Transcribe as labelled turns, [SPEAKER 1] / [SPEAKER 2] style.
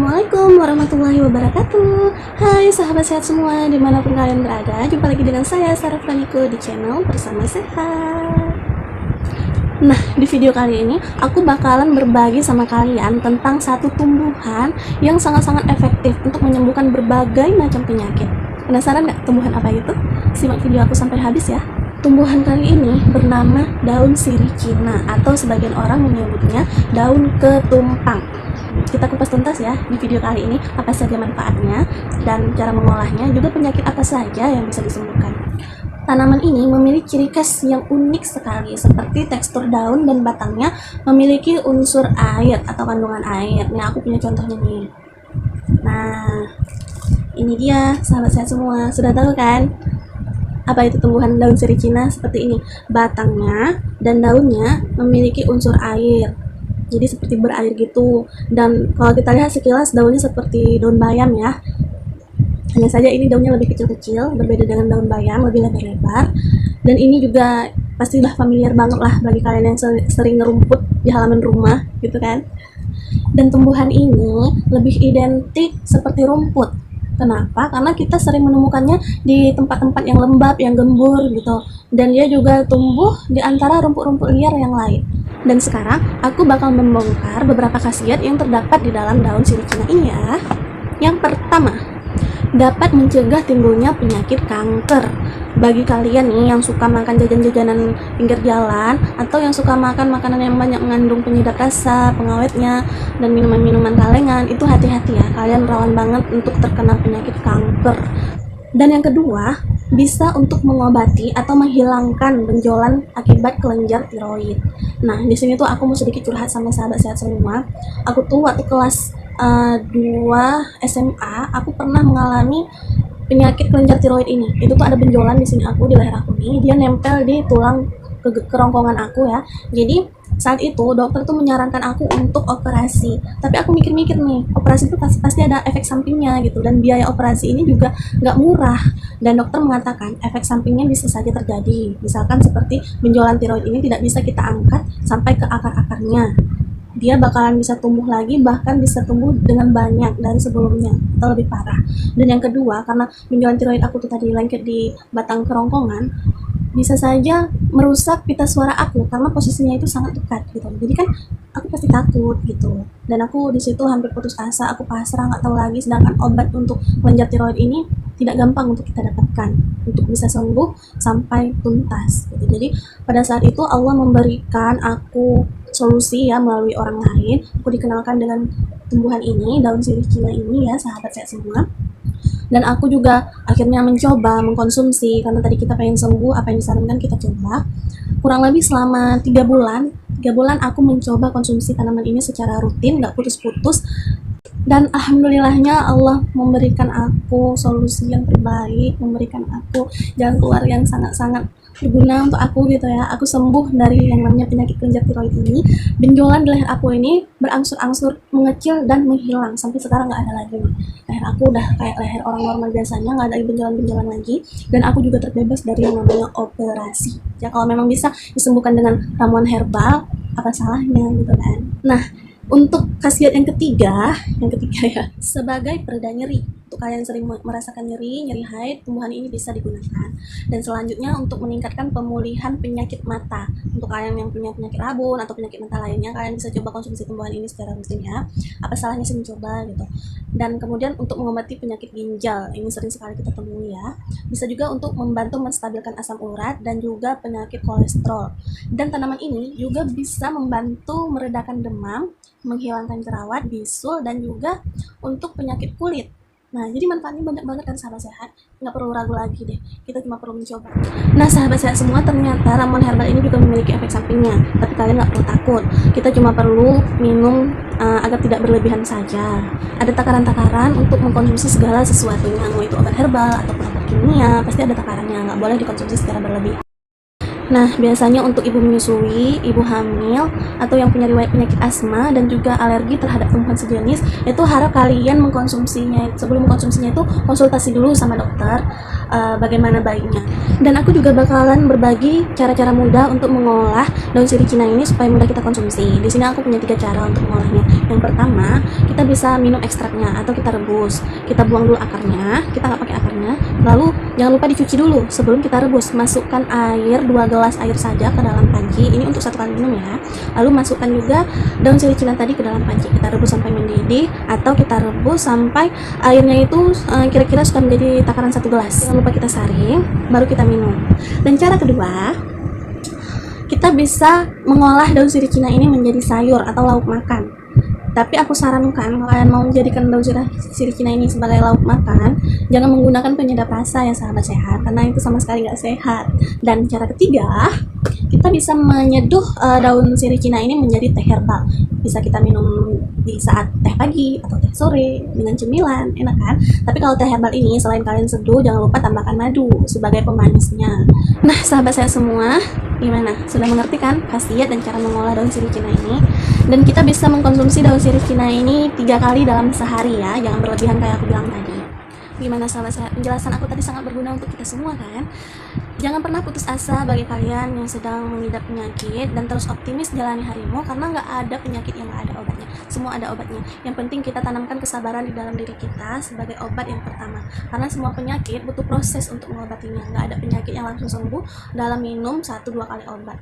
[SPEAKER 1] Assalamualaikum warahmatullahi wabarakatuh. Hai sahabat sehat semua dimanapun kalian berada. Jumpa lagi dengan saya Sarah Franiko di channel Bersama Sehat. Nah, di video kali ini aku bakalan berbagi sama kalian tentang satu tumbuhan yang sangat-sangat efektif untuk menyembuhkan berbagai macam penyakit. Penasaran nggak tumbuhan apa itu? Simak video aku sampai habis ya. Tumbuhan kali ini bernama daun sirih Cina atau sebagian orang menyebutnya daun ketumpang. Kita kupas tuntas ya di video kali ini apa saja manfaatnya dan cara mengolahnya, juga penyakit apa saja yang bisa disembuhkan. Tanaman ini memiliki ciri khas yang unik sekali, seperti tekstur daun dan batangnya memiliki unsur air atau kandungan air. Nah, aku punya contohnya nih. Nah, ini dia sahabat sehat semua. Sudah tahu kan apa itu tumbuhan daun sirih Cina? Seperti ini, batangnya dan daunnya memiliki unsur air, jadi seperti berair gitu. Dan kalau kita lihat sekilas, daunnya seperti daun bayam ya, hanya saja ini daunnya lebih kecil-kecil, berbeda dengan daun bayam, lebih lebar-lebar. Dan ini juga pasti udah familiar banget lah bagi kalian yang sering ngerumput di halaman rumah gitu kan. Dan tumbuhan ini lebih identik seperti rumput. Kenapa? Karena kita sering menemukannya di tempat-tempat yang lembab, yang gembur gitu. Dan dia juga tumbuh di antara rumput-rumput liar yang lain. Dan sekarang aku bakal membongkar beberapa khasiat yang terdapat di dalam daun sirih Cina ini ya. Yang pertama, dapat mencegah timbulnya penyakit kanker. Bagi kalian nih yang suka makan jajan-jajanan pinggir jalan atau yang suka makan makanan yang banyak mengandung penyedap rasa, pengawetnya, dan minuman-minuman kalengan, itu hati-hati ya, kalian rawan banget untuk terkena penyakit kanker. Dan yang kedua, bisa untuk mengobati atau menghilangkan benjolan akibat kelenjar tiroid. Nah, di sini tuh aku mau sedikit curhat sama sahabat sehat semua. Aku tuh waktu kelas 2 SMA, aku pernah mengalami penyakit kelenjar tiroid ini. Itu tuh ada benjolan di sini aku, di leher aku nih. Dia nempel di tulang kerongkongan aku ya. Jadi saat itu dokter tuh menyarankan aku untuk operasi, tapi aku mikir-mikir nih, operasi itu pasti ada efek sampingnya gitu, dan biaya operasi ini juga nggak murah. Dan dokter mengatakan efek sampingnya bisa saja terjadi, misalkan seperti benjolan tiroid ini tidak bisa kita angkat sampai ke akar-akarnya, dia bakalan bisa tumbuh lagi, bahkan bisa tumbuh dengan banyak dari sebelumnya atau lebih parah. Dan yang kedua, karena benjolan tiroid aku tuh tadi lengket di batang kerongkongan, bisa saja merusak pita suara aku karena posisinya itu sangat dekat gitu. Jadi kan aku pasti takut gitu. Dan aku di situ hampir putus asa, aku pasrah, nggak tahu lagi. Sedangkan obat untuk kelenjar tiroid ini tidak gampang untuk kita dapatkan untuk bisa sembuh sampai tuntas gitu. Jadi pada saat itu Allah memberikan aku solusi ya melalui orang lain. Aku dikenalkan dengan tumbuhan ini, daun sirih Cina ini ya sahabat saya semua. Dan aku juga akhirnya mencoba mengkonsumsi, karena tadi kita pengen sembuh, apa yang disarankan kita coba. Kurang lebih selama 3 bulan aku mencoba konsumsi tanaman ini secara rutin, gak putus-putus. Dan alhamdulillahnya Allah memberikan aku solusi yang terbaik, memberikan aku jalan keluar yang sangat-sangat berguna untuk aku gitu ya. Aku sembuh dari yang namanya penyakit kelenjar tiroid ini. Benjolan di leher aku ini berangsur-angsur mengecil dan menghilang, sampai sekarang nggak ada lagi nih. Leher aku udah kayak leher orang normal biasanya, nggak ada benjolan-benjolan lagi. Dan aku juga terbebas dari yang namanya operasi. Ya kalau memang bisa disembuhkan dengan ramuan herbal, apa salahnya gitu kan. Nah, untuk khasiat yang ketiga ya, sebagai pereda nyeri. Untuk kalian sering merasakan nyeri haid, tumbuhan ini bisa digunakan. Dan selanjutnya untuk meningkatkan pemulihan penyakit mata. Untuk kalian yang punya penyakit rabun atau penyakit mata lainnya, kalian bisa coba konsumsi tumbuhan ini secara rutin ya. Apa salahnya sih mencoba gitu. Dan kemudian untuk mengobati penyakit ginjal, ini sering sekali kita temui ya. Bisa juga untuk membantu menstabilkan asam urat dan juga penyakit kolesterol. Dan tanaman ini juga bisa membantu meredakan demam, menghilangkan jerawat, bisul, dan juga untuk penyakit kulit. Nah, jadi manfaatnya banyak banget kan sahabat sehat, nggak perlu ragu lagi deh, kita cuma perlu mencoba. Nah sahabat sehat semua, ternyata ramuan herbal ini juga memiliki efek sampingnya, tapi kalian nggak perlu takut, kita cuma perlu minum agar tidak berlebihan saja. Ada takaran-takaran untuk mengkonsumsi segala sesuatunya, mau itu obat herbal ataupun obat kimia, pasti ada takarannya, nggak boleh dikonsumsi secara berlebihan. Nah, biasanya untuk ibu menyusui, ibu hamil, atau yang punya riwayat penyakit asma dan juga alergi terhadap tumbuhan sejenis, itu harap kalian mengkonsumsinya. Sebelum mengkonsumsinya itu konsultasi dulu sama dokter bagaimana baiknya. Dan aku juga bakalan berbagi cara-cara mudah untuk mengolah daun sirih Cina ini supaya mudah kita konsumsi. Di sini aku punya 3 cara untuk mengolahnya. Yang pertama, kita bisa minum ekstraknya atau kita rebus. Kita buang dulu akarnya, kita nggak pakai akarnya. Lalu jangan lupa dicuci dulu sebelum kita rebus. Masukkan air 2 gelas air saja ke dalam panci. Ini untuk 1 kali minum ya. Lalu masukkan juga daun sirih Cina tadi ke dalam panci. Kita rebus sampai mendidih atau kita rebus sampai airnya itu kira-kira sudah menjadi takaran 1 gelas. Jangan lupa kita saring, baru kita minum. Dan cara kedua, kita bisa mengolah daun sirih Cina ini menjadi sayur atau lauk makan. Tapi aku sarankan kalau kalian mau menjadikan daun sirih Cina ini sebagai lauk makan, jangan menggunakan penyedap rasa ya sahabat sehat, karena itu sama sekali gak sehat. Dan cara ketiga, kita bisa menyeduh daun sirih Cina ini menjadi teh herbal. Bisa kita minum di saat teh pagi atau teh sore dengan cemilan, enak kan? Tapi kalau teh herbal ini selain kalian seduh, jangan lupa tambahkan madu sebagai pemanisnya. Nah, sahabat saya semua, gimana? Sudah mengerti kan khasiat dan cara mengolah daun sirih Cina ini? Dan kita bisa mengkonsumsi daun sirih Cina ini 3 kali dalam sehari ya, jangan berlebihan kayak aku bilang tadi. Gimana sahabat sehat? Penjelasan aku tadi sangat berguna untuk kita semua kan? Jangan pernah putus asa bagi kalian yang sedang mengidap penyakit, dan terus optimis jalani harimu karena nggak ada penyakit yang nggak ada obatnya. Semua ada obatnya. Yang penting kita tanamkan kesabaran di dalam diri kita sebagai obat yang pertama. Karena semua penyakit butuh proses untuk mengobatinya. Nggak ada penyakit yang langsung sembuh dalam minum 1-2 kali obat.